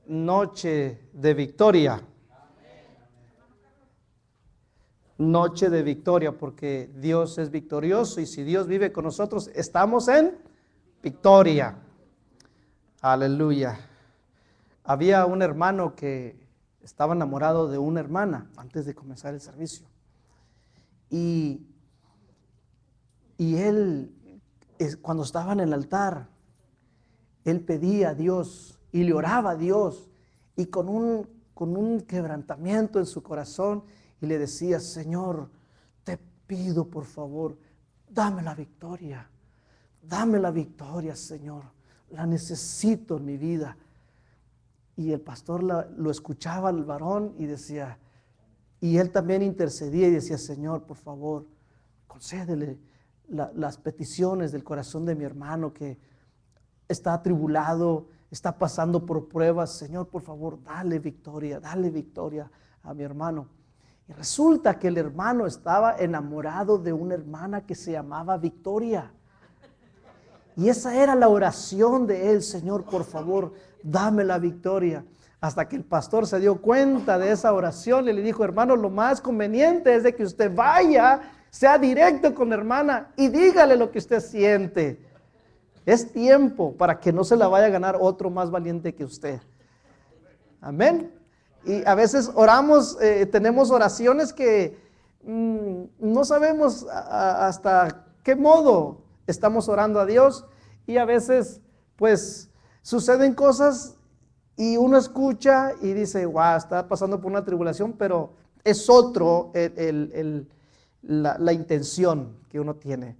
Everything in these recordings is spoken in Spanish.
Noche de victoria. Noche de victoria, porque Dios es victorioso y si Dios vive con nosotros, estamos en victoria. Aleluya. Había un hermano que estaba enamorado de una hermana antes de comenzar el servicio. Y él, cuando estaba en el altar, él pedía a Dios y le oraba a Dios y con un quebrantamiento en su corazón y le decía: Señor, te pido por favor, dame la victoria, Señor, la necesito en mi vida. Y el pastor lo escuchaba al varón y decía, y él también intercedía y decía: Señor, por favor, concédele las peticiones del corazón de mi hermano que está atribulado, está pasando por pruebas. Señor, por favor, dale victoria a mi hermano. Y resulta que el hermano estaba enamorado de una hermana que se llamaba Victoria. Y esa era la oración de él: Señor, por favor, dame la victoria. Hasta que el pastor se dio cuenta de esa oración y le dijo: hermano, lo más conveniente es de que usted vaya, sea directo con la hermana y dígale lo que usted siente. Es tiempo para que no se la vaya a ganar otro más valiente que usted. Amén. Y a veces oramos, tenemos oraciones que no sabemos hasta qué modo estamos orando a Dios. Y a veces pues suceden cosas y uno escucha y dice: wow, está pasando por una tribulación, pero es otro la intención que uno tiene.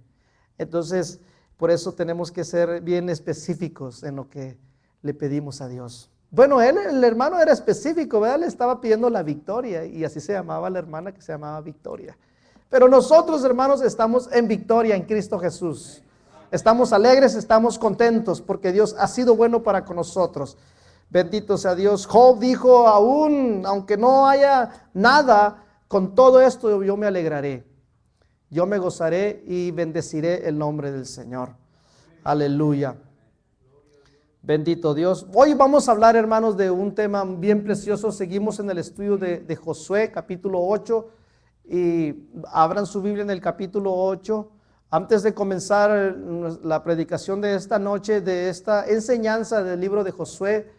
Entonces, por eso tenemos que ser bien específicos en lo que le pedimos a Dios. Bueno, el hermano era específico, ¿verdad? Le estaba pidiendo la victoria y así se llamaba la hermana, que se llamaba Victoria. Pero nosotros, hermanos, estamos en victoria en Cristo Jesús. Estamos alegres, estamos contentos porque Dios ha sido bueno para con nosotros. Bendito sea Dios. Job dijo: aunque no haya nada, con todo esto yo me alegraré. Yo me gozaré y bendeciré el nombre del Señor. Aleluya. Bendito Dios. Hoy vamos a hablar, hermanos, de un tema bien precioso. Seguimos en el estudio de Josué, capítulo 8. Y abran su Biblia en el capítulo 8. Antes de comenzar la predicación de esta noche, de esta enseñanza del libro de Josué,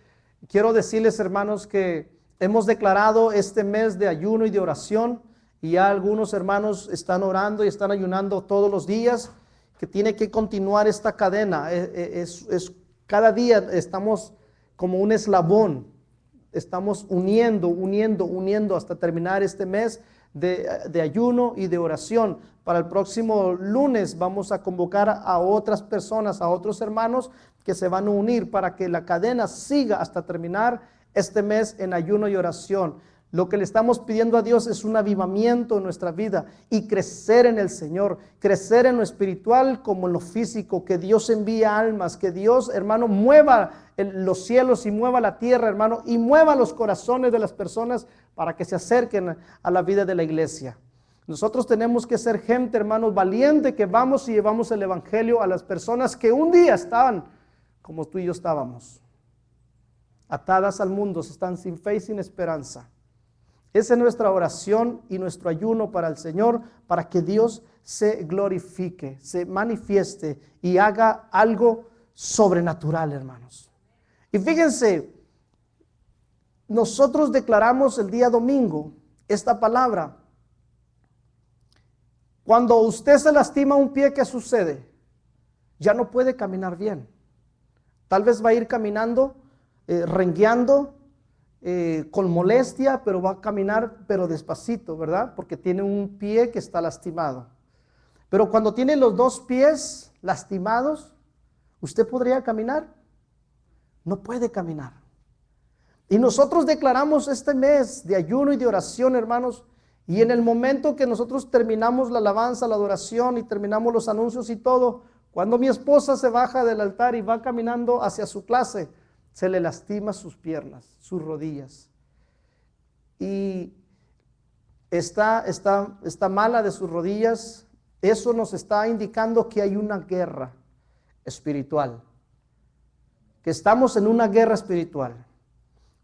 quiero decirles, hermanos, que hemos declarado este mes de ayuno y de oración. Y ya algunos hermanos están orando y están ayunando todos los días, que tiene que continuar esta cadena. Cada día estamos como un eslabón, estamos uniendo hasta terminar este mes de ayuno y de oración. Para el próximo lunes vamos a convocar a otras personas, a otros hermanos que se van a unir para que la cadena siga hasta terminar este mes en ayuno y oración. Lo que le estamos pidiendo a Dios es un avivamiento en nuestra vida y crecer en el Señor, crecer en lo espiritual como en lo físico, que Dios envía almas, que Dios, hermano, mueva los cielos y mueva la tierra, hermano, y mueva los corazones de las personas para que se acerquen a la vida de la iglesia. Nosotros tenemos que ser gente, hermanos, valiente, que vamos y llevamos el evangelio a las personas que un día estaban como tú y yo estábamos, atadas al mundo, están sin fe y sin esperanza. Esa es nuestra oración y nuestro ayuno para el Señor, para que Dios se glorifique, se manifieste y haga algo sobrenatural, hermanos. Y fíjense, nosotros declaramos el día domingo esta palabra. Cuando usted se lastima un pie, ¿qué sucede? Ya no puede caminar bien. Tal vez va a ir caminando, rengueando, con molestia, pero va a caminar pero despacito, ¿verdad? Porque tiene un pie que está lastimado. Pero cuando tiene los dos pies lastimados, ¿usted podría caminar? No puede caminar. Y nosotros declaramos este mes de ayuno y de oración, hermanos, y en el momento que nosotros terminamos la alabanza, la adoración y terminamos los anuncios y todo, cuando mi esposa se baja del altar y va caminando hacia su clase, se le lastima sus piernas, sus rodillas. Y está mala de sus rodillas. Eso nos está indicando que hay una guerra espiritual. Que estamos en una guerra espiritual.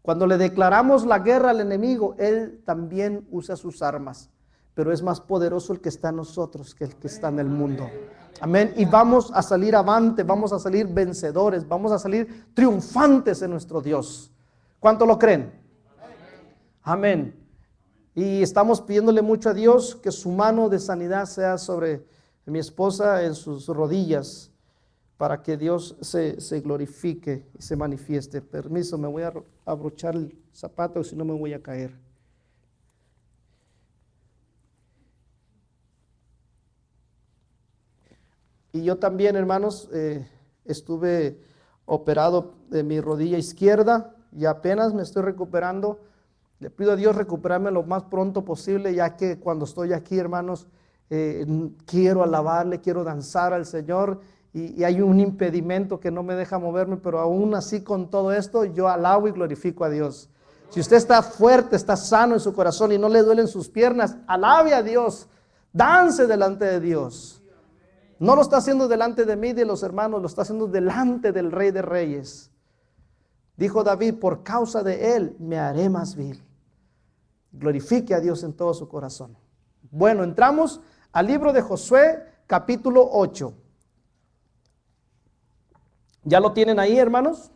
Cuando le declaramos la guerra al enemigo, él también usa sus armas. Pero es más poderoso el que está en nosotros que el que está en el mundo. Amén. Y vamos a salir avante, vamos a salir vencedores, vamos a salir triunfantes en nuestro Dios. ¿Cuánto lo creen? Amén. Y estamos pidiéndole mucho a Dios que su mano de sanidad sea sobre mi esposa en sus rodillas, para que Dios se glorifique y se manifieste. Permiso, me voy a abrochar el zapato, si no me voy a caer. Y yo también, hermanos, estuve operado de mi rodilla izquierda y apenas me estoy recuperando. Le pido a Dios recuperarme lo más pronto posible, ya que cuando estoy aquí, hermanos, quiero alabarle, quiero danzar al Señor y hay un impedimento que no me deja moverme, pero aún así con todo esto yo alabo y glorifico a Dios. Si usted está fuerte, está sano en su corazón y no le duelen sus piernas, alabe a Dios, dance delante de Dios. No lo está haciendo delante de mí y de los hermanos, lo está haciendo delante del Rey de Reyes. Dijo David, por causa de él me haré más vil. Glorifique a Dios en todo su corazón. Bueno, entramos al libro de Josué, capítulo 8. ¿Ya lo tienen ahí, hermanos?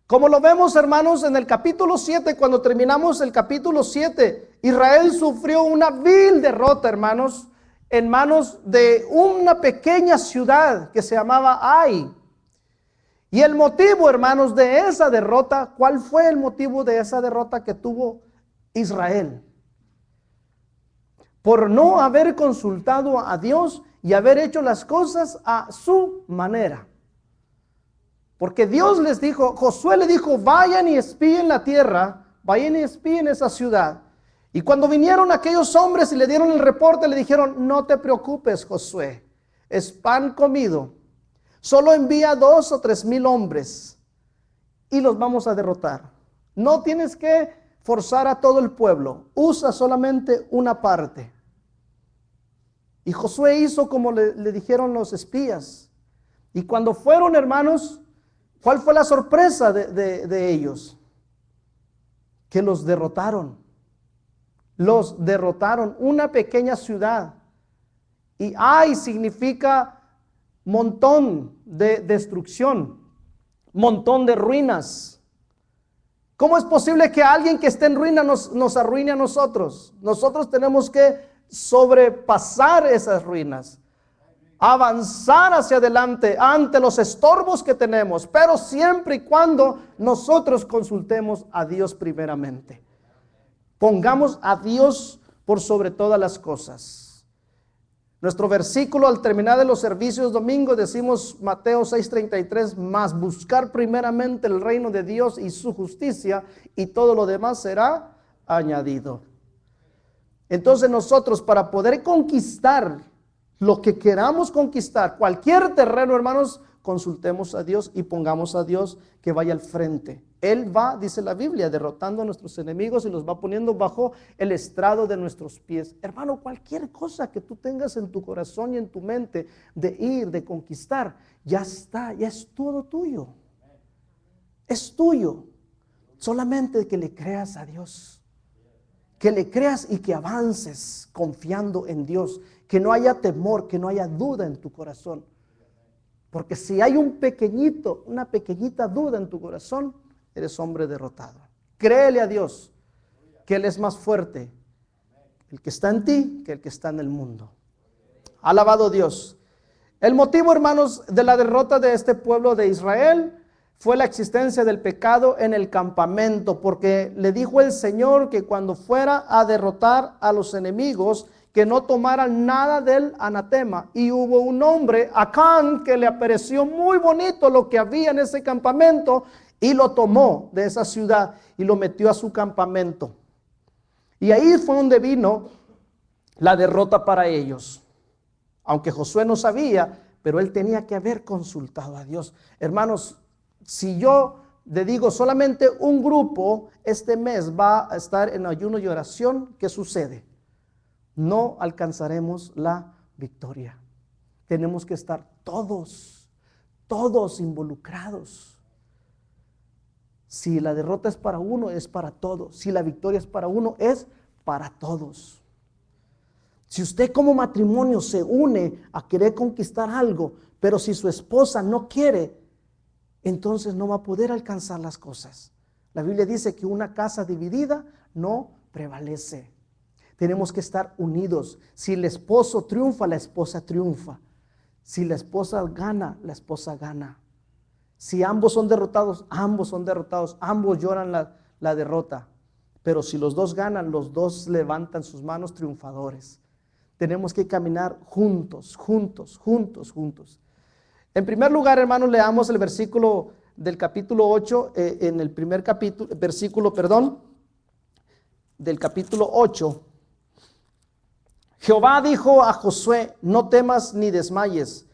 Como lo vemos, hermanos, en el capítulo 7, cuando terminamos el capítulo 7, Israel sufrió una vil derrota, hermanos, en manos de una pequeña ciudad que se llamaba Ai. Y el motivo, hermanos, de esa derrota, ¿cuál fue el motivo de esa derrota que tuvo Israel? Por no haber consultado a Dios y haber hecho las cosas a su manera. Porque Dios les dijo, Josué le dijo, vayan y espíen la tierra, vayan y espíen esa ciudad. Y cuando vinieron aquellos hombres y le dieron el reporte, le dijeron, no te preocupes, Josué, es pan comido. Solo envía 2,000 o 3,000 hombres y los vamos a derrotar. No tienes que forzar a todo el pueblo, usa solamente una parte. Y Josué hizo como le dijeron los espías. Y cuando fueron, hermanos, ¿cuál fue la sorpresa de ellos? Que los derrotaron. Los derrotaron, una pequeña ciudad. Y Ai significa montón de destrucción, montón de ruinas. ¿Cómo es posible que alguien que esté en ruina nos arruine a nosotros? Nosotros tenemos que sobrepasar esas ruinas, avanzar hacia adelante ante los estorbos que tenemos, pero siempre y cuando nosotros consultemos a Dios primeramente. Pongamos a Dios por sobre todas las cosas. Nuestro versículo al terminar de los servicios domingo decimos Mateo 6:33, mas buscar primeramente el reino de Dios y su justicia y todo lo demás será añadido. Entonces nosotros, para poder conquistar lo que queramos conquistar, cualquier terreno, hermanos, consultemos a Dios y pongamos a Dios que vaya al frente. Él va, dice la Biblia, derrotando a nuestros enemigos y los va poniendo bajo el estrado de nuestros pies. Hermano, cualquier cosa que tú tengas en tu corazón y en tu mente de ir, de conquistar, ya está, ya es todo tuyo. Es tuyo. Solamente que le creas a Dios. Que le creas y que avances confiando en Dios. Que no haya temor, que no haya duda en tu corazón. Porque si hay una pequeñita duda en tu corazón, eres hombre derrotado. Créele a Dios que Él es más fuerte, el que está en ti, que el que está en el mundo. Alabado Dios. El motivo, hermanos, de la derrota de este pueblo de Israel fue la existencia del pecado en el campamento, porque le dijo el Señor que cuando fuera a derrotar a los enemigos, que no tomaran nada del anatema. Y hubo un hombre, Acán, que le pareció muy bonito lo que había en ese campamento y lo tomó de esa ciudad y lo metió a su campamento. Y ahí fue donde vino la derrota para ellos. Aunque Josué no sabía, pero él tenía que haber consultado a Dios. Hermanos, si yo le digo solamente un grupo este mes va a estar en ayuno y oración, ¿qué sucede? No alcanzaremos la victoria. Tenemos que estar todos involucrados. Si la derrota es para uno, es para todos. Si la victoria es para uno, es para todos. Si usted como matrimonio se une a querer conquistar algo, pero si su esposa no quiere, entonces no va a poder alcanzar las cosas. La Biblia dice que una casa dividida no prevalece. Tenemos que estar unidos. Si el esposo triunfa, la esposa triunfa. Si la esposa gana, la esposa gana. Si ambos son derrotados, ambos son derrotados. Ambos lloran la derrota. Pero si los dos ganan, los dos levantan sus manos triunfadores. Tenemos que caminar juntos, juntos, juntos, juntos. En primer lugar, hermanos, leamos el versículo del capítulo 8, en el primer versículo, del capítulo 8. Jehová dijo a Josué: no temas ni desmayes.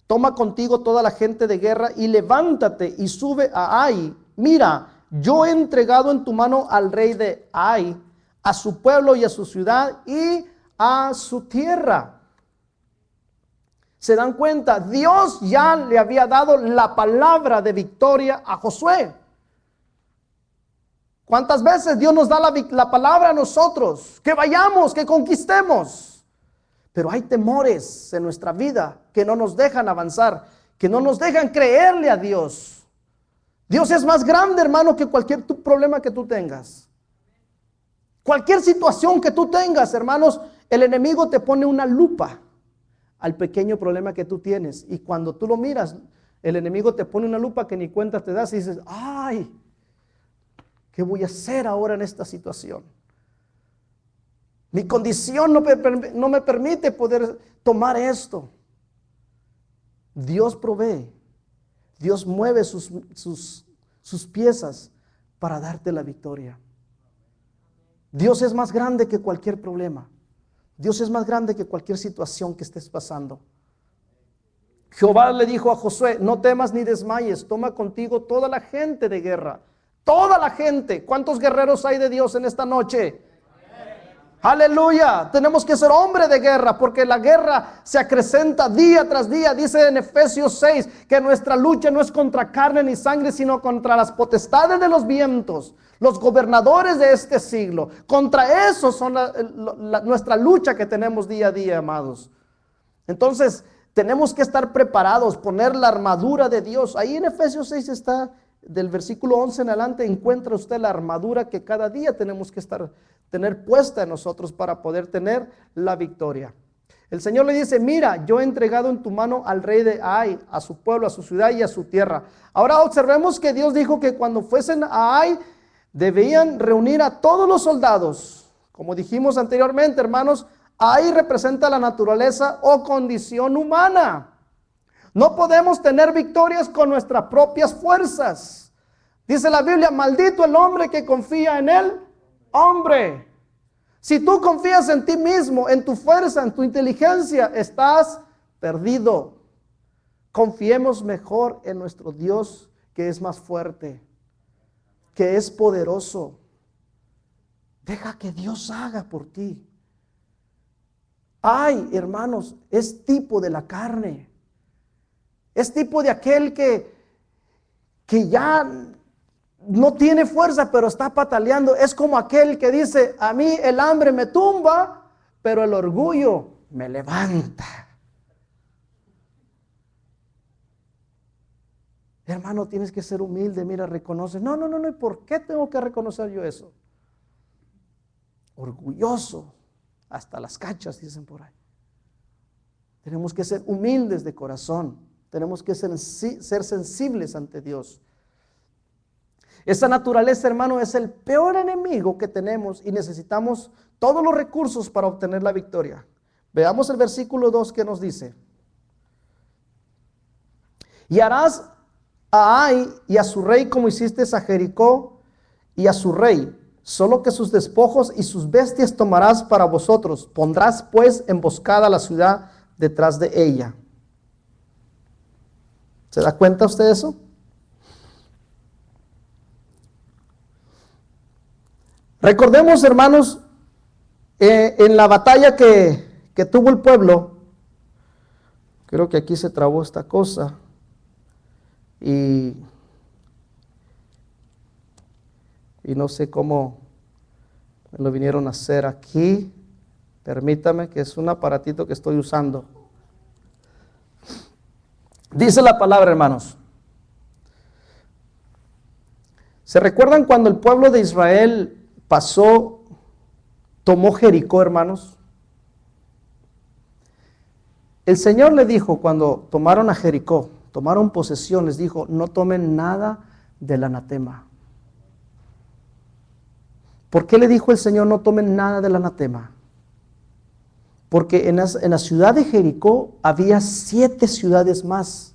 Toma contigo toda la gente de guerra y levántate y sube a Ai. Mira, yo he entregado en tu mano al rey de Ai, a su pueblo y a su ciudad y a su tierra. ¿Se dan cuenta? Dios ya le había dado la palabra de victoria a Josué. ¿Cuántas veces Dios nos da la palabra a nosotros? Que vayamos, que conquistemos. Pero hay temores en nuestra vida que no nos dejan avanzar, que no nos dejan creerle a Dios. Dios es más grande, hermano, que cualquier problema que tú tengas. Cualquier situación que tú tengas, hermanos, el enemigo te pone una lupa al pequeño problema que tú tienes. Y cuando tú lo miras, el enemigo te pone una lupa que ni cuenta te das y dices: ay, ¿qué voy a hacer ahora en esta situación? Mi condición no me permite poder tomar esto. Dios provee. Dios mueve sus piezas para darte la victoria. Dios es más grande que cualquier problema. Dios es más grande que cualquier situación que estés pasando. Jehová le dijo a Josué: no temas ni desmayes, toma contigo toda la gente de guerra. Toda la gente. ¿Cuántos guerreros hay de Dios en esta noche? Aleluya. Tenemos que ser hombre de guerra, porque la guerra se acrecenta día tras día. Dice en Efesios 6 que nuestra lucha no es contra carne ni sangre, sino contra las potestades de los vientos, los gobernadores de este siglo. Contra eso son nuestra lucha que tenemos día a día, amados. Entonces tenemos que estar preparados, poner la armadura de Dios. Ahí en Efesios 6 está, del versículo 11 en adelante, encuentra usted la armadura que cada día tenemos que tener puesta en nosotros para poder tener la victoria. El Señor le dice: mira, yo he entregado en tu mano al rey de Ai, a su pueblo, a su ciudad y a su tierra. Ahora observemos que Dios dijo que cuando fuesen a Ai debían reunir a todos los soldados. Como dijimos anteriormente, hermanos, Ai representa la naturaleza o condición humana. No podemos tener victorias con nuestras propias fuerzas. Dice la Biblia: maldito el hombre que confía en el hombre. Si tú confías en ti mismo, en tu fuerza, en tu inteligencia, estás perdido. Confiemos mejor en nuestro Dios, que es más fuerte, que es poderoso. Deja que Dios haga por ti. Ay, hermanos, es tipo de la carne. Es tipo de aquel que ya no tiene fuerza, pero está pataleando. Es como aquel que dice: a mí el hambre me tumba, pero el orgullo me levanta. Hermano, tienes que ser humilde. Mira, reconoce. No, ¿y por qué tengo que reconocer yo eso? Orgulloso, hasta las cachas, dicen por ahí. Tenemos que ser humildes de corazón. Tenemos que ser sensibles ante Dios. Esa naturaleza, hermano, es el peor enemigo que tenemos y necesitamos todos los recursos para obtener la victoria. Veamos el versículo 2 que nos dice: y harás a Ai y a su rey como hiciste a Jericó y a su rey, solo que sus despojos y sus bestias tomarás para vosotros. Pondrás pues emboscada la ciudad detrás de ella. ¿Se da cuenta usted de eso? Recordemos, hermanos, en la batalla que tuvo el pueblo. Creo que aquí se trabó esta cosa. Y y no sé cómo me lo vinieron a hacer aquí. Permítame, que es un aparatito que estoy usando. Dice la palabra, hermanos. ¿Se recuerdan cuando el pueblo de Israel tomó Jericó, hermanos? El Señor le dijo cuando tomaron a Jericó, tomaron posesión, les dijo, no tomen nada del anatema. ¿Por qué le dijo el Señor no tomen nada del anatema? Porque en la ciudad de Jericó había 7 ciudades más.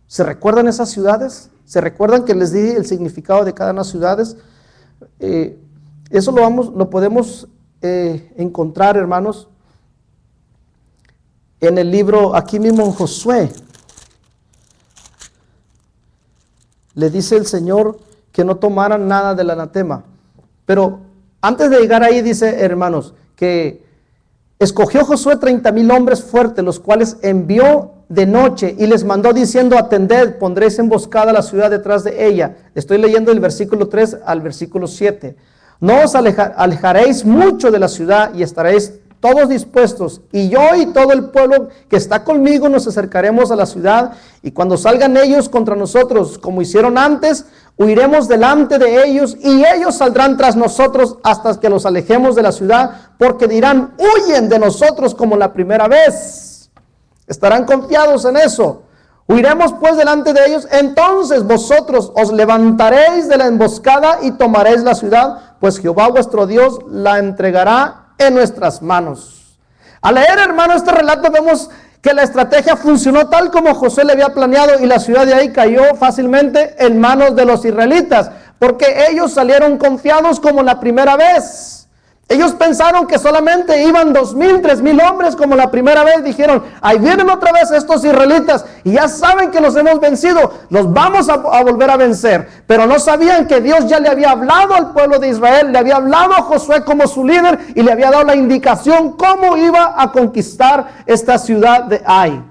¿Se recuerdan esas ciudades? ¿Se recuerdan que les di el significado de cada una de las ciudades? Eso lo podemos encontrar, hermanos, en el libro, aquí mismo en Josué. Le dice el Señor que no tomaran nada del anatema. Pero antes de llegar ahí, dice, hermanos, que escogió Josué 30,000 hombres fuertes, los cuales envió de noche y les mandó diciendo, atended, pondréis emboscada la ciudad detrás de ella. Estoy leyendo del versículo 3 al versículo 7. No os alejaréis mucho de la ciudad y estaréis todos dispuestos, y yo y todo el pueblo que está conmigo nos acercaremos a la ciudad, y cuando salgan ellos contra nosotros, como hicieron antes, huiremos delante de ellos, y ellos saldrán tras nosotros hasta que los alejemos de la ciudad, porque dirán, huyen de nosotros como la primera vez. Estarán confiados en eso. Huiremos pues delante de ellos, entonces vosotros os levantaréis de la emboscada y tomaréis la ciudad, pues Jehová vuestro Dios la entregará en nuestras manos. Al leer, hermano, este relato vemos que la estrategia funcionó tal como Josué le había planeado, y la ciudad de ahí cayó fácilmente en manos de los israelitas, porque ellos salieron confiados como la primera vez. Ellos pensaron que solamente iban 2,000, 3,000 hombres como la primera vez. Dijeron, ahí vienen otra vez estos israelitas y ya saben que los hemos vencido, los vamos a volver a vencer. Pero no sabían que Dios ya le había hablado al pueblo de Israel, le había hablado a Josué como su líder y le había dado la indicación cómo iba a conquistar esta ciudad de Ai.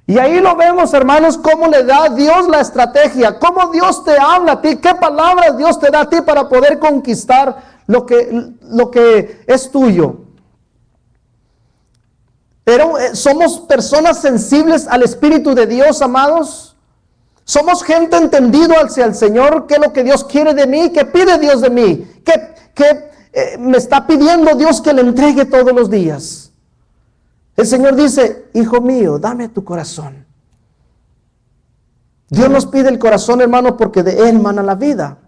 Y ahí lo vemos, hermanos, cómo le da Dios la estrategia, cómo Dios te habla a ti, qué palabras Dios te da a ti para poder conquistar lo que es tuyo. Pero somos personas sensibles al Espíritu de Dios, amados. Somos gente entendida hacia el Señor, qué es lo que Dios quiere de mí, qué pide Dios de mí, qué me está pidiendo Dios que le entregue todos los días. El Señor dice, hijo mío, dame tu corazón. Dios nos pide el corazón, hermano, porque de Él mana la vida.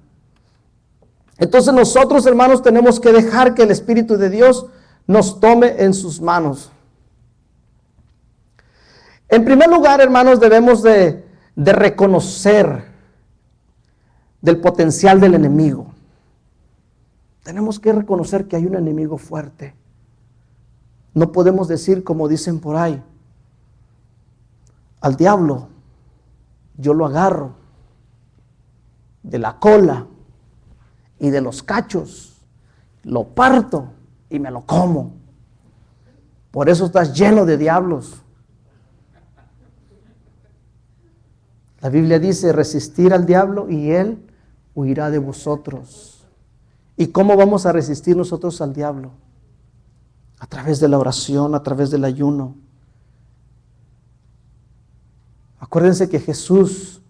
Entonces nosotros, hermanos, tenemos que dejar que el Espíritu de Dios nos tome en sus manos. En primer lugar, hermanos, debemos de reconocer del potencial del enemigo. Tenemos que reconocer que hay un enemigo fuerte. No podemos decir, como dicen por ahí, al diablo yo lo agarro de la cola y de los cachos, lo parto y me lo como. Por eso estás lleno de diablos. La Biblia dice, resistir al diablo y él huirá de vosotros. ¿Y cómo vamos a resistir nosotros al diablo? A través de la oración, a través del ayuno. Acuérdense que Jesús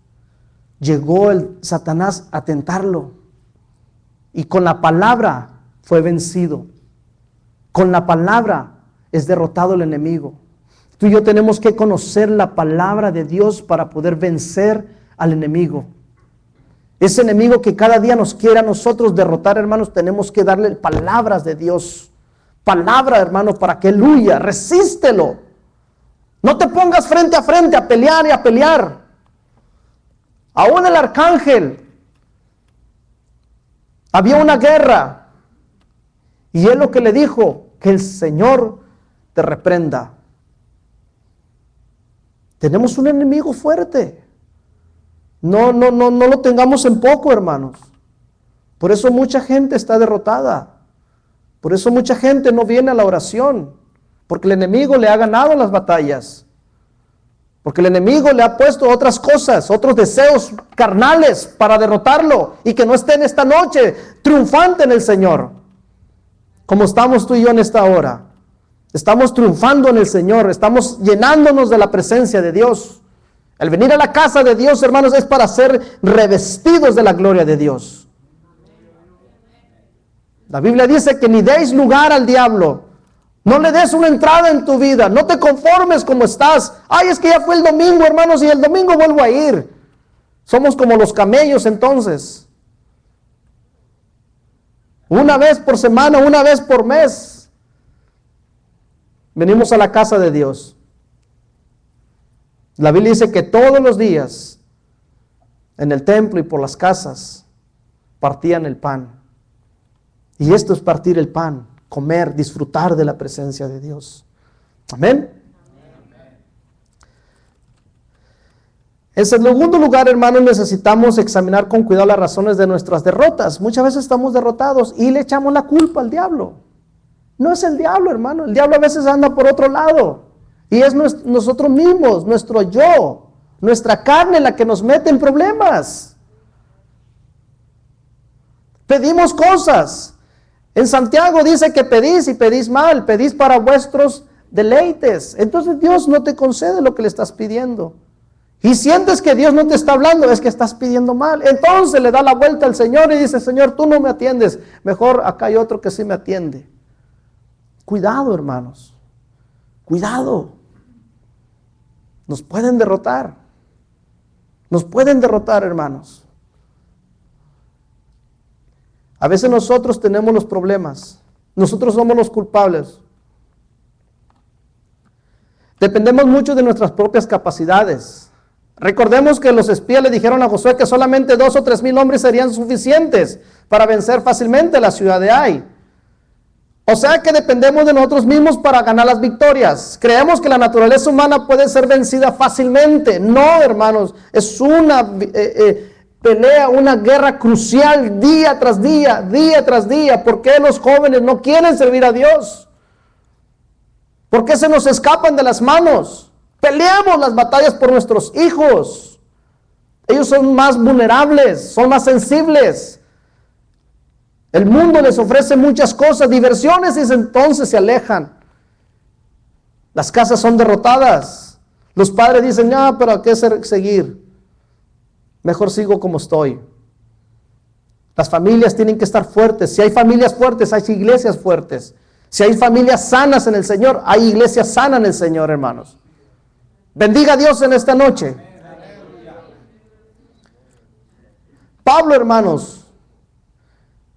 llegó el Satanás a tentarlo y con la palabra fue vencido. Con la palabra es derrotado el enemigo. Tú y yo tenemos que conocer la palabra de Dios para poder vencer al enemigo. Ese enemigo que cada día nos quiere a nosotros derrotar, hermanos, tenemos que darle palabras de Dios. Palabra, hermano, para que él huya. Resístelo. No te pongas frente a frente a pelear y a pelear. Aún el arcángel, había una guerra y él lo que le dijo, que el Señor te reprenda. Tenemos un enemigo fuerte. No lo tengamos en poco, hermanos. Por eso mucha gente está derrotada. Por eso mucha gente no viene a la oración, porque el enemigo le ha ganado las batallas. Porque el enemigo le ha puesto otras cosas, otros deseos carnales para derrotarlo y que no esté en esta noche triunfante en el Señor. Como estamos tú y yo en esta hora. Estamos triunfando en el Señor, estamos llenándonos de la presencia de Dios. El venir a la casa de Dios, hermanos, es para ser revestidos de la gloria de Dios. La Biblia dice que ni deis lugar al diablo. No le des una entrada en tu vida. No te conformes como estás. Ay, es que ya fue el domingo, hermanos, y el domingo vuelvo a ir. Somos como los camellos entonces. Una vez por semana, una vez por mes. Venimos a la casa de Dios. La Biblia dice que todos los días, en el templo y por las casas, partían el pan. Y esto es partir el pan. Comer, disfrutar de la presencia de Dios. Amén. En segundo lugar, hermanos, necesitamos examinar con cuidado las razones de nuestras derrotas. Muchas veces estamos derrotados y le echamos la culpa al diablo. No es el diablo, hermano. El diablo a veces anda por otro lado. Y es nosotros mismos, nuestro yo, nuestra carne la que nos mete en problemas. Pedimos cosas. En Santiago dice que pedís y pedís mal, pedís para vuestros deleites. Entonces Dios no te concede lo que le estás pidiendo. Y sientes que Dios no te está hablando, es que estás pidiendo mal. Entonces le da la vuelta al Señor y dice, Señor, tú no me atiendes. Mejor acá hay otro que sí me atiende. Cuidado, hermanos. Cuidado. Nos pueden derrotar. Nos pueden derrotar, hermanos. A veces nosotros tenemos los problemas. Nosotros somos los culpables. Dependemos mucho de nuestras propias capacidades. Recordemos que los espías le dijeron a Josué que solamente 2,000 o 3,000 hombres serían suficientes para vencer fácilmente la ciudad de Ai. O sea que dependemos de nosotros mismos para ganar las victorias. Creemos que la naturaleza humana puede ser vencida fácilmente. No, hermanos, es una pelea, una guerra crucial día tras día, día tras día. ¿Por qué los jóvenes no quieren servir a Dios? ¿Por qué se nos escapan de las manos? Peleamos las batallas por nuestros hijos. Ellos son más vulnerables, son más sensibles. El mundo les ofrece muchas cosas, diversiones, y entonces se alejan. Las casas son derrotadas. Los padres dicen, no, pero ¿a qué seguir? Mejor sigo como estoy. Las familias tienen que estar fuertes. Si hay familias fuertes, hay iglesias fuertes. Si hay familias sanas en el Señor, hay iglesias sanas en el Señor, hermanos. Bendiga a Dios en esta noche. Pablo, hermanos,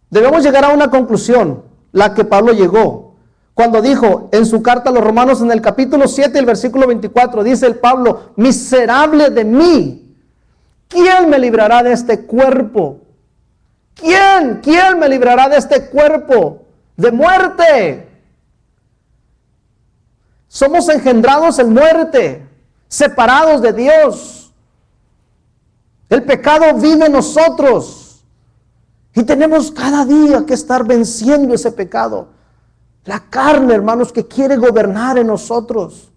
debemos llegar a una conclusión, la que Pablo llegó, cuando dijo en su carta a los Romanos en el capítulo 7, el versículo 24, dice el Pablo, miserable de mí, ¿quién me librará de este cuerpo? ¿Quién me librará de este cuerpo de muerte? Somos engendrados en muerte, separados de Dios. El pecado vive en nosotros y tenemos cada día que estar venciendo ese pecado. La carne, hermanos, que quiere gobernar en nosotros.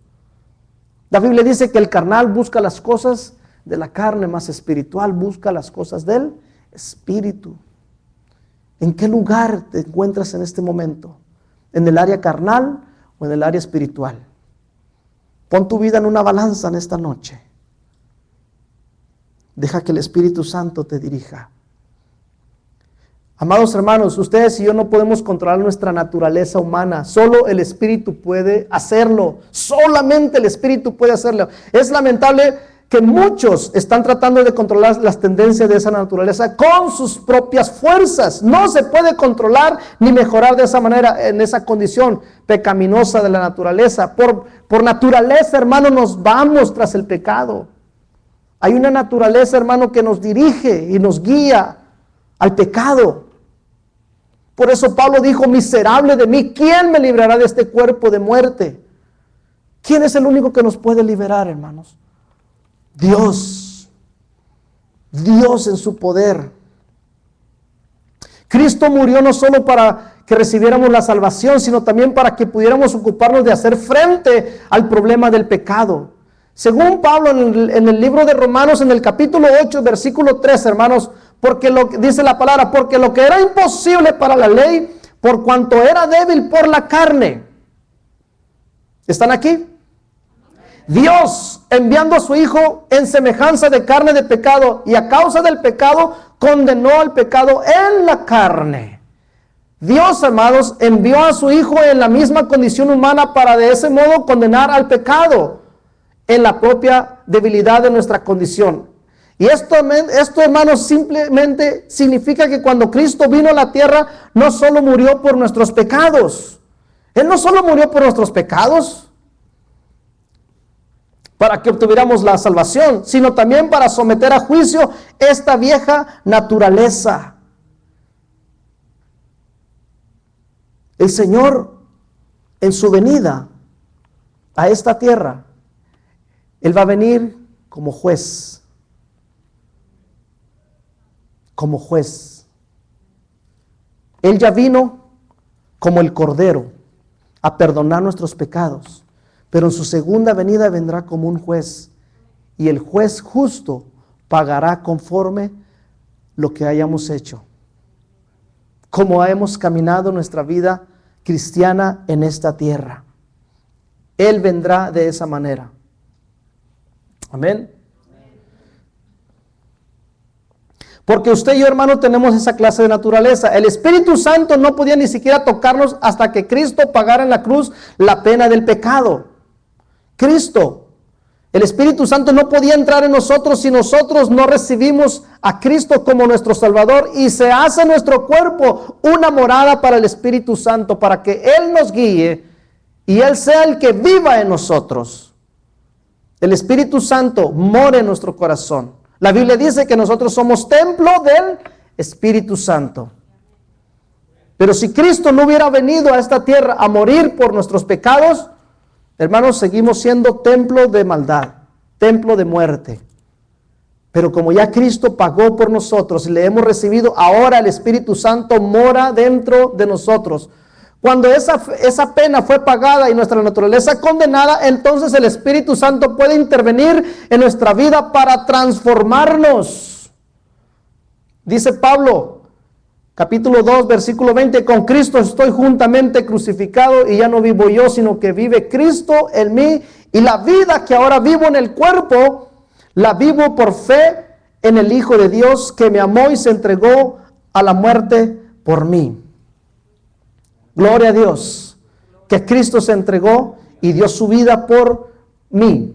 La Biblia dice que el carnal busca las cosas de la carne, más espiritual busca las cosas del espíritu. ¿En qué lugar te encuentras en este momento? ¿En el área carnal o en el área espiritual? Pon tu vida en una balanza en esta noche. Deja que el Espíritu Santo te dirija. Amados hermanos, ustedes y yo no podemos controlar nuestra naturaleza humana. Solo el Espíritu puede hacerlo. Solamente el Espíritu puede hacerlo. Es lamentable que muchos están tratando de controlar las tendencias de esa naturaleza con sus propias fuerzas. No se puede controlar ni mejorar de esa manera, en esa condición pecaminosa de la naturaleza. Por naturaleza, hermano, nos vamos tras el pecado. Hay una naturaleza, hermano, que nos dirige y nos guía al pecado. Por eso Pablo dijo, miserable de mí, ¿quién me librará de este cuerpo de muerte? ¿Quién es el único que nos puede liberar, hermanos? Dios. Dios en su poder. Cristo murió no solo para que recibiéramos la salvación, sino también para que pudiéramos ocuparnos de hacer frente al problema del pecado. Según Pablo en el libro de Romanos, en el capítulo 8, versículo 3, hermanos, porque lo que dice la palabra, porque lo que era imposible para la ley, por cuanto era débil por la carne. ¿Están aquí? Dios, enviando a su Hijo en semejanza de carne de pecado, y a causa del pecado, condenó al pecado en la carne. Dios, amados, envió a su Hijo en la misma condición humana para de ese modo condenar al pecado en la propia debilidad de nuestra condición. Y esto, hermanos, simplemente significa que cuando Cristo vino a la tierra, no solo murió por nuestros pecados. Él no solo murió por nuestros pecados, para que obtuviéramos la salvación, sino también para someter a juicio esta vieja naturaleza. El Señor, en su venida a esta tierra, Él va a venir como juez. Como juez. Él ya vino como el Cordero a perdonar nuestros pecados, pero en su segunda venida vendrá como un juez, y el juez justo pagará conforme lo que hayamos hecho, como hemos caminado nuestra vida cristiana en esta tierra. Él vendrá de esa manera. Amén. Porque usted y yo, hermano, tenemos esa clase de naturaleza. El Espíritu Santo no podía ni siquiera tocarnos hasta que Cristo pagara en la cruz la pena del pecado. Cristo, el Espíritu Santo no podía entrar en nosotros si nosotros no recibimos a Cristo como nuestro Salvador, y se hace nuestro cuerpo una morada para el Espíritu Santo, para que Él nos guíe y Él sea el que viva en nosotros. El Espíritu Santo mora en nuestro corazón. La Biblia dice que nosotros somos templo del Espíritu Santo. Pero si Cristo no hubiera venido a esta tierra a morir por nuestros pecados, hermanos, seguimos siendo templo de maldad, templo de muerte. Pero como ya Cristo pagó por nosotros y le hemos recibido, ahora el Espíritu Santo mora dentro de nosotros. Cuando esa pena fue pagada y nuestra naturaleza condenada, entonces el Espíritu Santo puede intervenir en nuestra vida para transformarnos. Dice Pablo, capítulo 2, versículo 20, con Cristo estoy juntamente crucificado, y ya no vivo yo, sino que vive Cristo en mí, y la vida que ahora vivo en el cuerpo, la vivo por fe en el Hijo de Dios, que me amó y se entregó a la muerte por mí. Gloria a Dios, que Cristo se entregó y dio su vida por mí.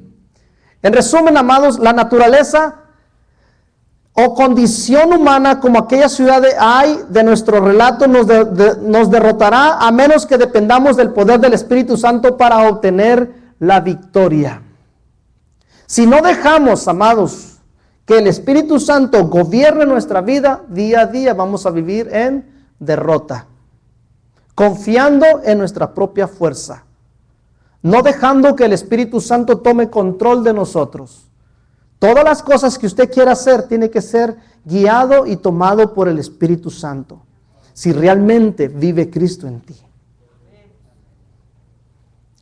En resumen, amados, la naturaleza o condición humana, como aquella ciudad de Ai de nuestro relato, nos derrotará a menos que dependamos del poder del Espíritu Santo para obtener la victoria. Si no dejamos, amados, que el Espíritu Santo gobierne nuestra vida, día a día vamos a vivir en derrota, confiando en nuestra propia fuerza, no dejando que el Espíritu Santo tome control de nosotros. Todas las cosas que usted quiera hacer tiene que ser guiado y tomado por el Espíritu Santo, si realmente vive Cristo en ti.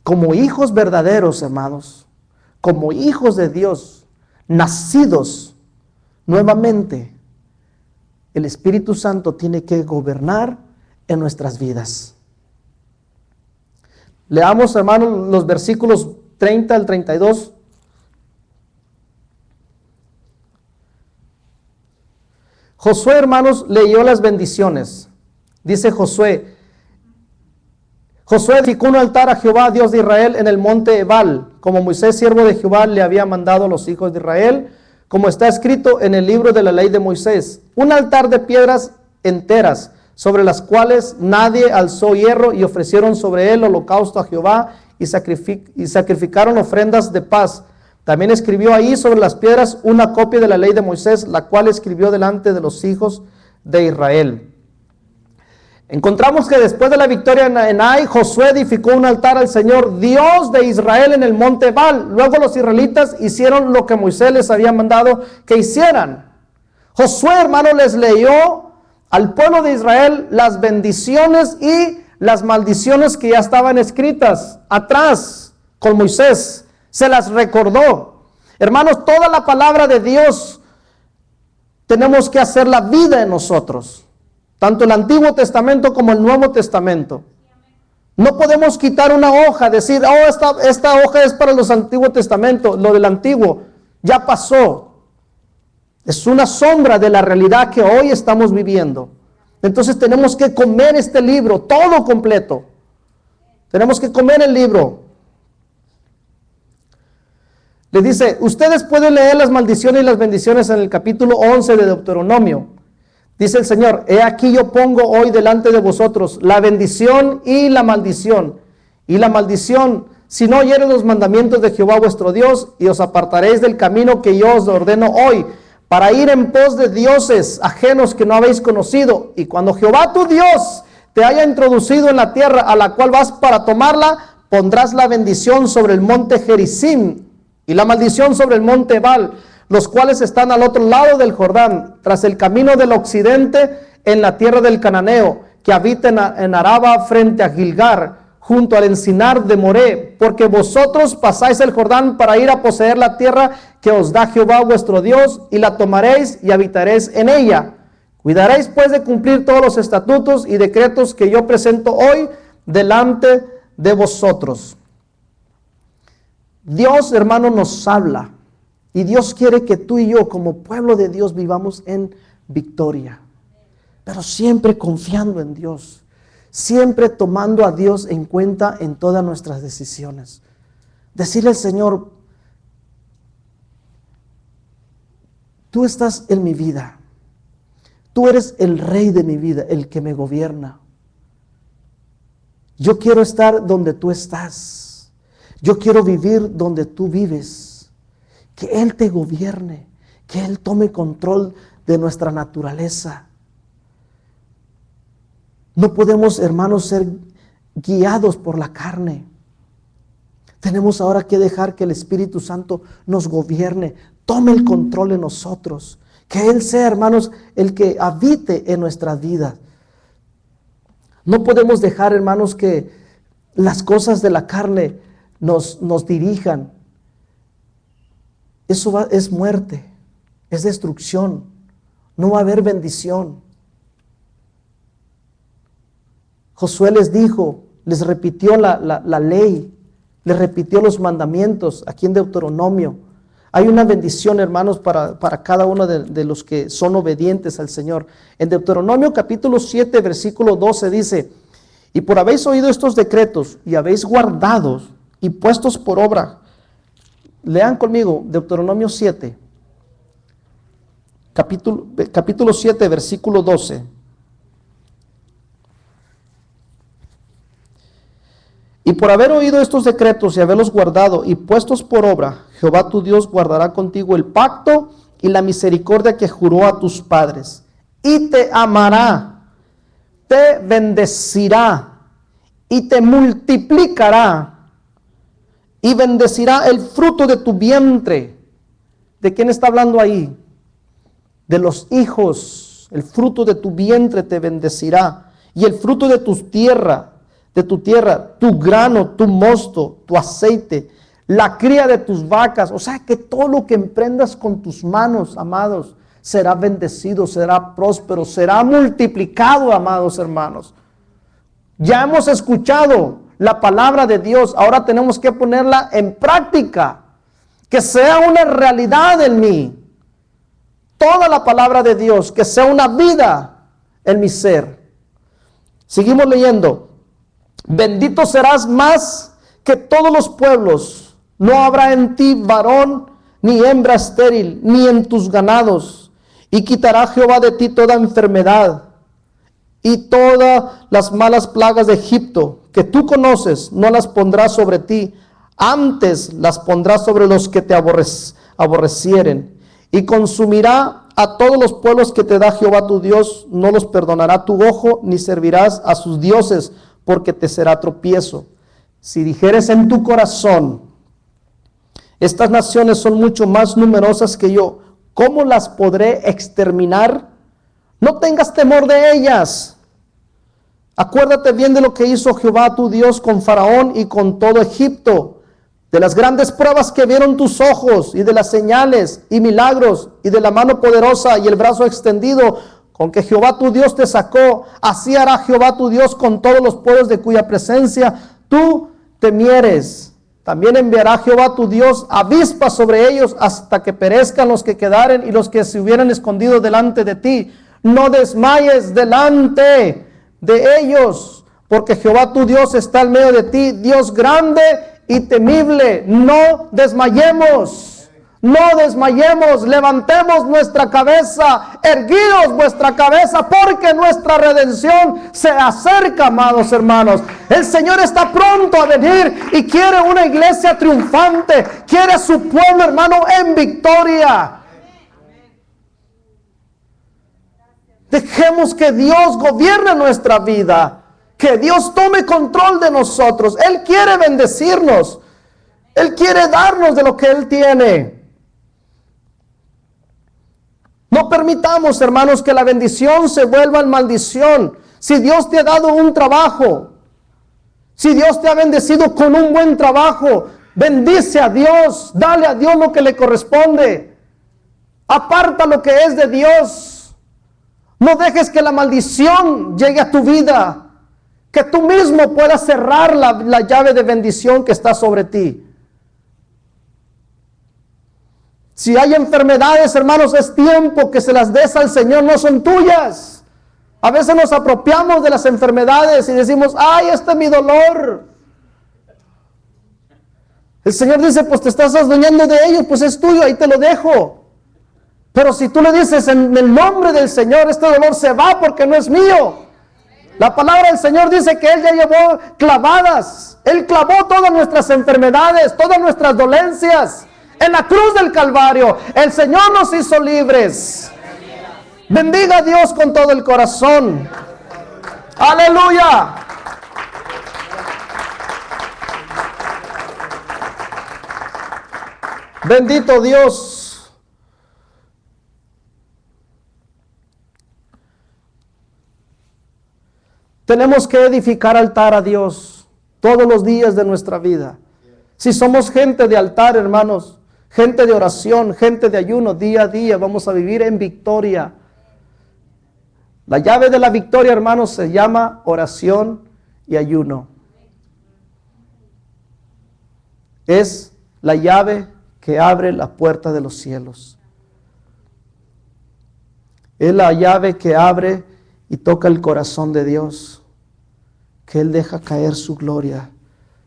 Como hijos verdaderos, hermanos, como hijos de Dios, nacidos nuevamente, el Espíritu Santo tiene que gobernar en nuestras vidas. Leamos, hermanos, los versículos 30 al 32. Josué, hermanos, leyó las bendiciones. Dice Josué edificó un altar a Jehová, Dios de Israel, en el monte Ebal, como Moisés, siervo de Jehová, le había mandado a los hijos de Israel, como está escrito en el libro de la ley de Moisés. Un altar de piedras enteras, sobre las cuales nadie alzó hierro, y ofrecieron sobre él holocausto a Jehová, y sacrificaron ofrendas de paz. También escribió ahí sobre las piedras una copia de la ley de Moisés, la cual escribió delante de los hijos de Israel. Encontramos que después de la victoria en Ai, Josué edificó un altar al Señor, Dios de Israel, en el monte Ebal. Luego los israelitas hicieron lo que Moisés les había mandado que hicieran. Josué, hermano, les leyó al pueblo de Israel las bendiciones y las maldiciones que ya estaban escritas atrás con Moisés. se las recordó. Hermanos, toda la palabra de Dios tenemos que hacer la vida en nosotros, tanto el Antiguo Testamento como el Nuevo Testamento. No podemos quitar una hoja, decir, oh, esta hoja es para los Antiguos Testamentos, lo del Antiguo ya pasó. Es una sombra de la realidad que hoy estamos viviendo. Entonces tenemos que comer este libro, todo completo. Tenemos que comer el libro. Le dice, ustedes pueden leer las maldiciones y las bendiciones en el capítulo 11 de Deuteronomio. Dice el Señor, he aquí yo pongo hoy delante de vosotros la bendición y la maldición. Y la maldición, si no oyereis los mandamientos de Jehová vuestro Dios, y os apartaréis del camino que yo os ordeno hoy, para ir en pos de dioses ajenos que no habéis conocido. Y cuando Jehová tu Dios te haya introducido en la tierra a la cual vas para tomarla, pondrás la bendición sobre el monte Gerizim y la maldición sobre el monte Ebal, los cuales están al otro lado del Jordán, tras el camino del occidente, en la tierra del Cananeo, que habita en Araba frente a Gilgar, junto al encinar de Moré, porque vosotros pasáis el Jordán para ir a poseer la tierra que os da Jehová vuestro Dios, y la tomaréis y habitaréis en ella. Cuidaréis pues de cumplir todos los estatutos y decretos que yo presento hoy delante de vosotros. Dios, hermano, nos habla, y Dios quiere que tú y yo, como pueblo de Dios, vivamos en victoria, pero siempre confiando en Dios, siempre tomando a Dios en cuenta en todas nuestras decisiones. Decirle al Señor, tú estás en mi vida, tú eres el rey de mi vida, el que me gobierna. Yo quiero estar donde tú estás. Yo quiero vivir donde tú vives. Que Él te gobierne, que Él tome control de nuestra naturaleza. No podemos, hermanos, ser guiados por la carne. Tenemos ahora que dejar que el Espíritu Santo nos gobierne, tome el control en nosotros. Que Él sea, hermanos, el que habite en nuestra vida. No podemos dejar, hermanos, que las cosas de la carne nos dirijan. Eso es muerte, es destrucción. No va a haber bendición. Josué les dijo, les repitió la ley, les repitió los mandamientos aquí en Deuteronomio. Hay una bendición, hermanos, para cada uno de los que son obedientes al Señor. En Deuteronomio capítulo 7, versículo 12 dice, y por habéis oído estos decretos y habéis guardados y puestos por obra. Lean conmigo Deuteronomio 7, capítulo 7, versículo 12. Y por haber oído estos decretos y haberlos guardado y puestos por obra, Jehová tu Dios guardará contigo el pacto y la misericordia que juró a tus padres, y te amará, te bendecirá y te multiplicará, y bendecirá el fruto de tu vientre. ¿De quién está hablando ahí? De los hijos. El fruto de tu vientre te bendecirá, y el fruto de tu tierra, tu grano, tu mosto, tu aceite, la cría de tus vacas. O sea que todo lo que emprendas con tus manos, amados, será bendecido, será próspero, será multiplicado, amados hermanos. Ya hemos escuchado la palabra de Dios, ahora tenemos que ponerla en práctica, que sea una realidad en mí. Toda la palabra de Dios, que sea una vida en mi ser. Seguimos leyendo. Bendito serás más que todos los pueblos. No habrá en ti varón ni hembra estéril, ni en tus ganados. Y quitará Jehová de ti toda enfermedad y todas las malas plagas de Egipto que tú conoces, no las pondrás sobre ti, antes las pondrás sobre los que te aborrecieren. Y consumirá a todos los pueblos que te da Jehová tu Dios, no los perdonará tu ojo, ni servirás a sus dioses, porque te será tropiezo. Si dijeres en tu corazón, estas naciones son mucho más numerosas que yo, ¿cómo las podré exterminar? No tengas temor de ellas. Acuérdate bien de lo que hizo Jehová tu Dios con Faraón y con todo Egipto, de las grandes pruebas que vieron tus ojos y de las señales y milagros y de la mano poderosa y el brazo extendido con que Jehová tu Dios te sacó. Así hará Jehová tu Dios con todos los pueblos de cuya presencia tú temieres. También enviará Jehová tu Dios avispas sobre ellos hasta que perezcan los que quedaren y los que se hubieran escondido delante de ti. No desmayes delante de ellos, porque Jehová tu Dios está en medio de ti, Dios grande y temible. No desmayemos. No desmayemos, levantemos nuestra cabeza, erguidos vuestra cabeza, porque nuestra redención se acerca, amados hermanos. El Señor está pronto a venir y quiere una iglesia triunfante, quiere a su pueblo, hermano, en victoria. Dejemos que Dios gobierne nuestra vida, que Dios tome control de nosotros. Él quiere bendecirnos, Él quiere darnos de lo que Él tiene. No permitamos, hermanos, que la bendición se vuelva en maldición. Si Dios te ha dado un trabajo, si Dios te ha bendecido con un buen trabajo, bendice a Dios, dale a Dios lo que le corresponde. Aparta lo que es de Dios. No dejes que la maldición llegue a tu vida, que tú mismo puedas cerrar la llave de bendición que está sobre ti. Si hay enfermedades, hermanos, es tiempo que se las des al Señor, no son tuyas. A veces nos apropiamos de las enfermedades y decimos, ay, este es mi dolor. El Señor dice, pues te estás adueñando de ellos, pues es tuyo, ahí te lo dejo. Pero si tú le dices, en el nombre del Señor, este dolor se va porque no es mío. La palabra del Señor dice que Él ya llevó clavadas. Él clavó todas nuestras enfermedades, todas nuestras dolencias. En la cruz del Calvario, el Señor nos hizo libres. Bendiga a Dios con todo el corazón. Aleluya. Bendito Dios. Tenemos que edificar altar a Dios todos los días de nuestra vida. Si somos gente de altar, hermanos, gente de oración, gente de ayuno, día a día vamos a vivir en victoria. La llave de la victoria, hermanos, se llama oración y ayuno. Es la llave que abre la puerta de los cielos. Es la llave que abre y toca el corazón de Dios, que Él deja caer su gloria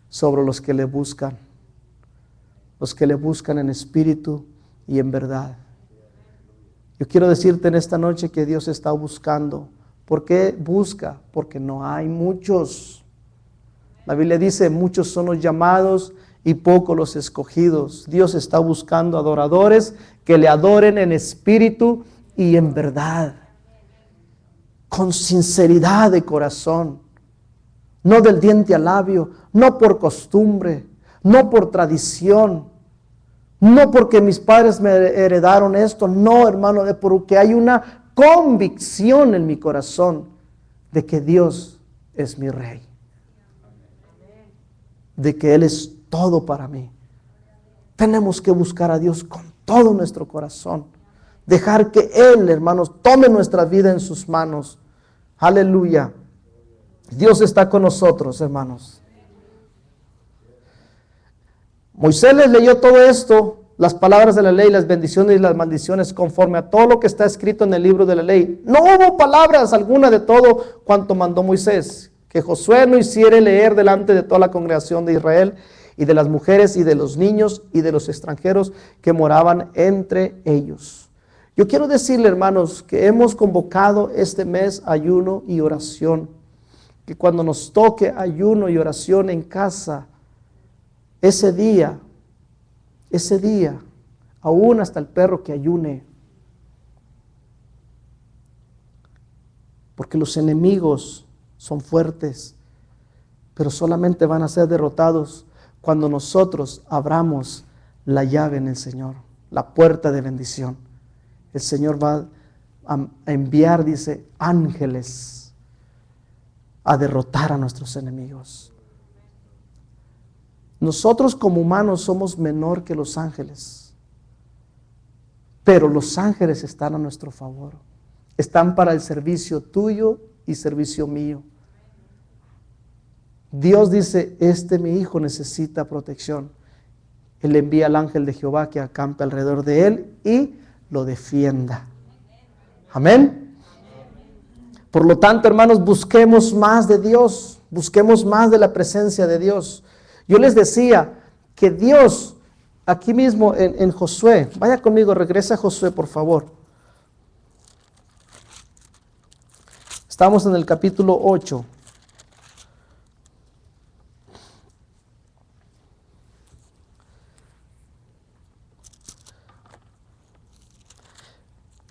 sobre los que le buscan en espíritu y en verdad. Yo quiero decirte en esta noche que Dios está buscando. ¿Por qué busca? Porque no hay muchos. La Biblia dice, muchos son los llamados y pocos los escogidos. Dios está buscando adoradores que le adoren en espíritu y en verdad, con sinceridad de corazón, no del diente al labio, no por costumbre, no por tradición, no porque mis padres me heredaron esto, no, hermano, porque hay una convicción en mi corazón de que Dios es mi Rey, de que Él es todo para mí. Tenemos que buscar a Dios con todo nuestro corazón, dejar que Él, hermanos, tome nuestra vida en sus manos. Aleluya. Dios está con nosotros, hermanos. Moisés les leyó todo esto, las palabras de la ley, las bendiciones y las maldiciones, conforme a todo lo que está escrito en el libro de la ley. No hubo palabras alguna de todo cuanto mandó Moisés, que Josué no hiciera leer delante de toda la congregación de Israel, y de las mujeres, y de los niños, y de los extranjeros que moraban entre ellos. Yo quiero decirle, hermanos, que hemos convocado este mes ayuno y oración, que cuando nos toque ayuno y oración en casa, ese día, aún hasta el perro que ayune, porque los enemigos son fuertes, pero solamente van a ser derrotados cuando nosotros abramos la llave en el Señor, la puerta de bendición. El Señor va a enviar, dice, ángeles a derrotar a nuestros enemigos. Nosotros como humanos somos menor que los ángeles, pero los ángeles están a nuestro favor. Están para el servicio tuyo y servicio mío. Dios dice, mi hijo necesita protección. Él envía al ángel de Jehová que acampe alrededor de él y lo defienda. Amén. Por lo tanto, hermanos, busquemos más de Dios, busquemos más de la presencia de Dios. Yo les decía que Dios, aquí mismo en Josué, vaya conmigo, regresa a Josué, por favor. Estamos en el capítulo 8.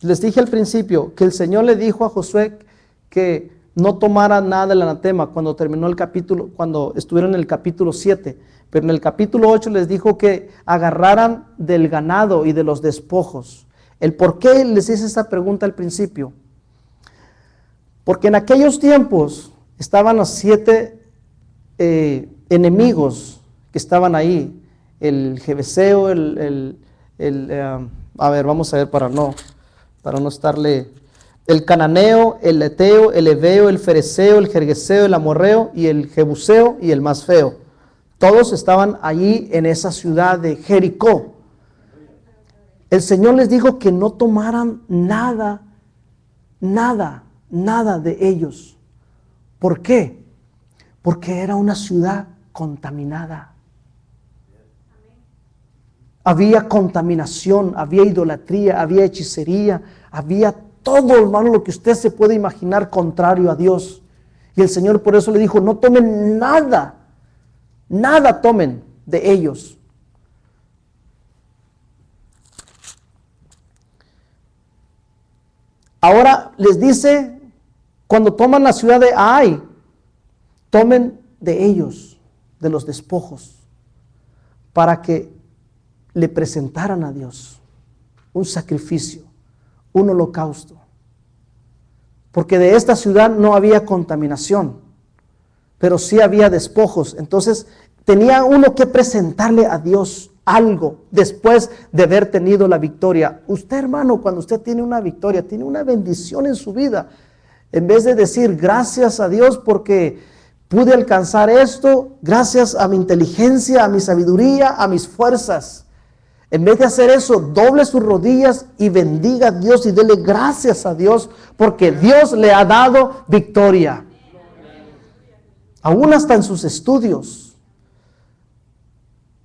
Les dije al principio que el Señor le dijo a Josué que no tomara nada del anatema cuando terminó el capítulo, cuando estuvieron en el capítulo 7. Pero en el capítulo 8 les dijo que agarraran del ganado y de los despojos. ¿El por qué les hice esta pregunta al principio? Porque en aquellos tiempos estaban los 7 enemigos que estaban ahí. El Jebuseo, vamos a ver para no estarle, el cananeo, el eteo, el heveo, el fereceo, el gergeseo, el amorreo y el jebuseo y el más feo. Todos estaban allí en esa ciudad de Jericó. El Señor les dijo que no tomaran nada de ellos. ¿Por qué? Porque era una ciudad contaminada. Había contaminación, había idolatría, había hechicería, había todo, hermano, lo que usted se puede imaginar contrario a Dios. Y el Señor por eso le dijo, no tomen nada tomen de ellos. Ahora les dice, cuando toman la ciudad de Ai, tomen de ellos, de los despojos, para que le presentaran a Dios un sacrificio, un holocausto. Porque de esta ciudad no había contaminación, pero sí había despojos. Entonces tenía uno que presentarle a Dios algo después de haber tenido la victoria. Usted, hermano, cuando usted tiene una victoria, tiene una bendición en su vida. En vez de decir gracias a Dios porque pude alcanzar esto, gracias a mi inteligencia, a mi sabiduría, a mis fuerzas. En vez de hacer eso, doble sus rodillas y bendiga a Dios y dele gracias a Dios porque Dios le ha dado victoria. Aún hasta en sus estudios,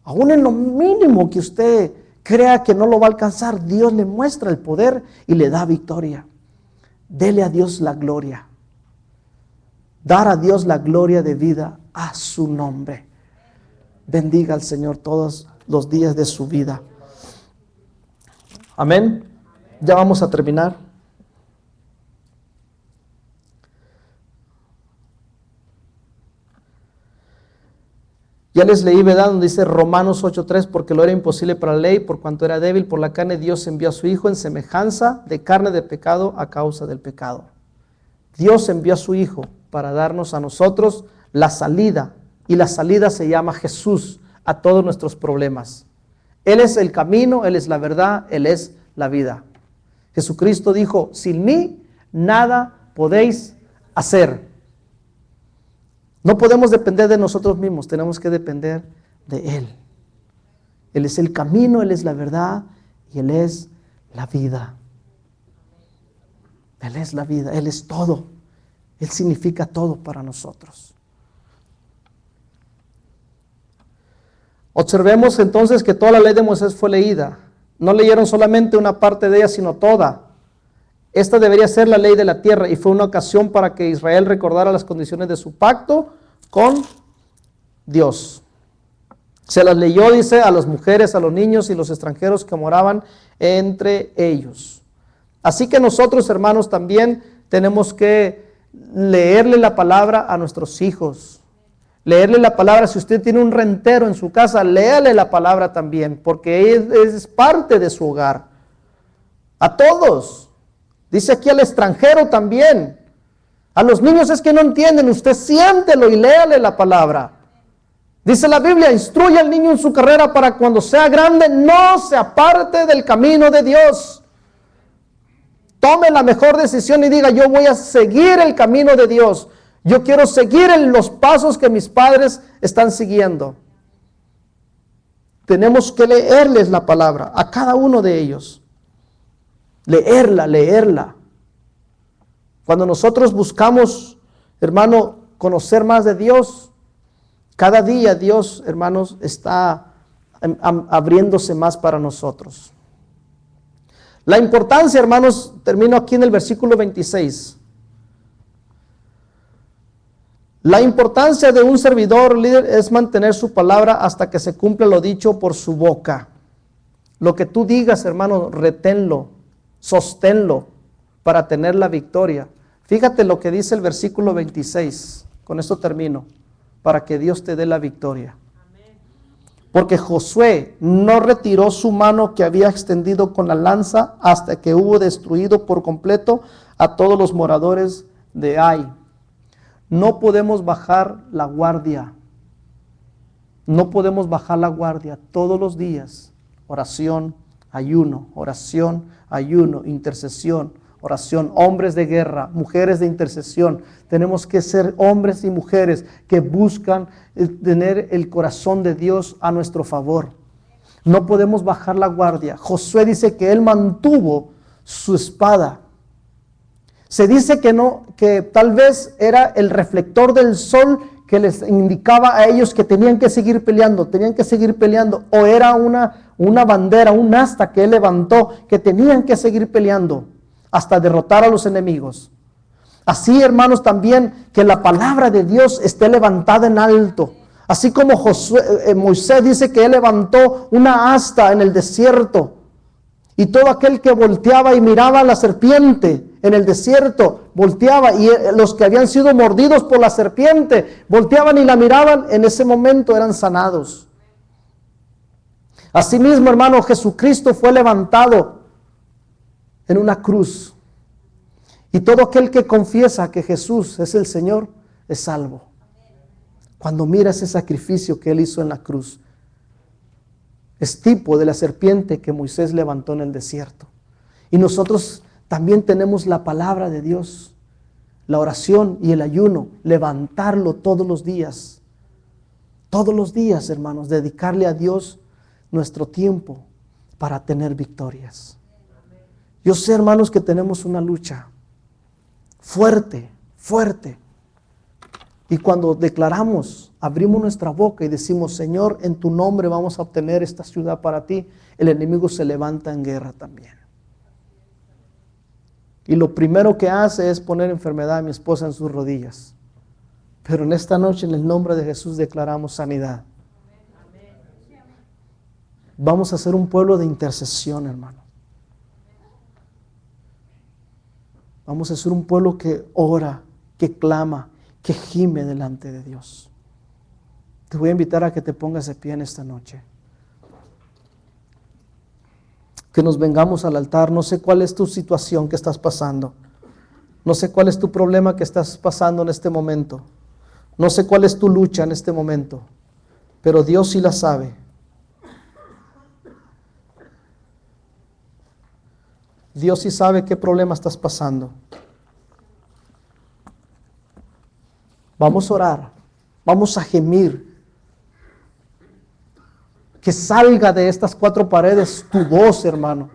aún en lo mínimo que usted crea que no lo va a alcanzar, Dios le muestra el poder y le da victoria. Dele a Dios la gloria. Dar a Dios la gloria de vida a su nombre. Bendiga al Señor todos los días de su vida. Amén. Ya vamos a terminar. Ya les leí, ¿verdad? Donde dice Romanos 8:3, porque lo era imposible para la ley, por cuanto era débil por la carne, Dios envió a su Hijo en semejanza de carne de pecado a causa del pecado. Dios envió a su Hijo para darnos a nosotros la salida, y la salida se llama Jesús a todos nuestros problemas. Él es el camino, Él es la verdad, Él es la vida. Jesucristo dijo, sin mí nada podéis hacer. No podemos depender de nosotros mismos, tenemos que depender de Él. Él es el camino, Él es la verdad y Él es la vida. Él es la vida, Él es todo. Él significa todo para nosotros. Observemos entonces que toda la ley de Moisés fue leída. No leyeron solamente una parte de ella, sino toda. Esta debería ser la ley de la tierra y fue una ocasión para que Israel recordara las condiciones de su pacto con Dios. Se las leyó, dice, a las mujeres, a los niños y los extranjeros que moraban entre ellos. Así que nosotros, hermanos, también tenemos que leerle la palabra a nuestros hijos. Leerle la palabra, si usted tiene un rentero en su casa, léale la palabra también, porque es parte de su hogar. A todos. Dice aquí al extranjero también. A los niños es que no entienden, usted siéntelo y léale la palabra. Dice la Biblia, instruye al niño en su carrera para cuando sea grande no se aparte del camino de Dios. Tome la mejor decisión y diga, yo voy a seguir el camino de Dios. Yo quiero seguir en los pasos que mis padres están siguiendo. Tenemos que leerles la palabra a cada uno de ellos. Leerla. Cuando nosotros buscamos, hermano, conocer más de Dios, cada día Dios, hermanos, está abriéndose más para nosotros. La importancia, hermanos, termino aquí en el versículo 26. La importancia de un servidor líder es mantener su palabra hasta que se cumpla lo dicho por su boca. Lo que tú digas, hermano, reténlo, sosténlo para tener la victoria. Fíjate lo que dice el versículo 26. Con esto termino. Para que Dios te dé la victoria. Porque Josué no retiró su mano que había extendido con la lanza hasta que hubo destruido por completo a todos los moradores de Ai. No podemos bajar la guardia. No podemos bajar la guardia todos los días. Oración, ayuno, intercesión, oración. Hombres de guerra, mujeres de intercesión. Tenemos que ser hombres y mujeres que buscan tener el corazón de Dios a nuestro favor. No podemos bajar la guardia. Josué dice que él mantuvo su espada. Se dice que tal vez era el reflector del sol que les indicaba a ellos que tenían que seguir peleando, o era una bandera, un asta que él levantó, que tenían que seguir peleando hasta derrotar a los enemigos. Así, hermanos, también que la palabra de Dios esté levantada en alto. Así como Moisés dice que él levantó una asta en el desierto. Y todo aquel que volteaba y miraba a la serpiente en el desierto, volteaba, y los que habían sido mordidos por la serpiente, volteaban y la miraban, en ese momento eran sanados. Asimismo, hermano, Jesucristo fue levantado en una cruz. Y todo aquel que confiesa que Jesús es el Señor, es salvo. Cuando mira ese sacrificio que Él hizo en la cruz, es tipo de la serpiente que Moisés levantó en el desierto. Y nosotros también tenemos la palabra de Dios, la oración y el ayuno, levantarlo todos los días. Todos los días, hermanos, dedicarle a Dios nuestro tiempo para tener victorias. Yo sé, hermanos, que tenemos una lucha fuerte. Y cuando declaramos, abrimos nuestra boca y decimos, Señor, en tu nombre vamos a obtener esta ciudad para ti, el enemigo se levanta en guerra también. Y lo primero que hace es poner enfermedad a mi esposa en sus rodillas. Pero en esta noche, en el nombre de Jesús, declaramos sanidad. Vamos a ser un pueblo de intercesión, hermano. Vamos a ser un pueblo que ora, que clama, que gime delante de Dios. Te voy a invitar a que te pongas de pie en esta noche. Que nos vengamos al altar. No sé cuál es tu situación que estás pasando. No sé cuál es tu problema que estás pasando en este momento. No sé cuál es tu lucha en este momento. Pero Dios sí la sabe. Dios sí sabe qué problema estás pasando. Vamos a orar, vamos a gemir. Que salga de estas cuatro paredes tu voz, hermano.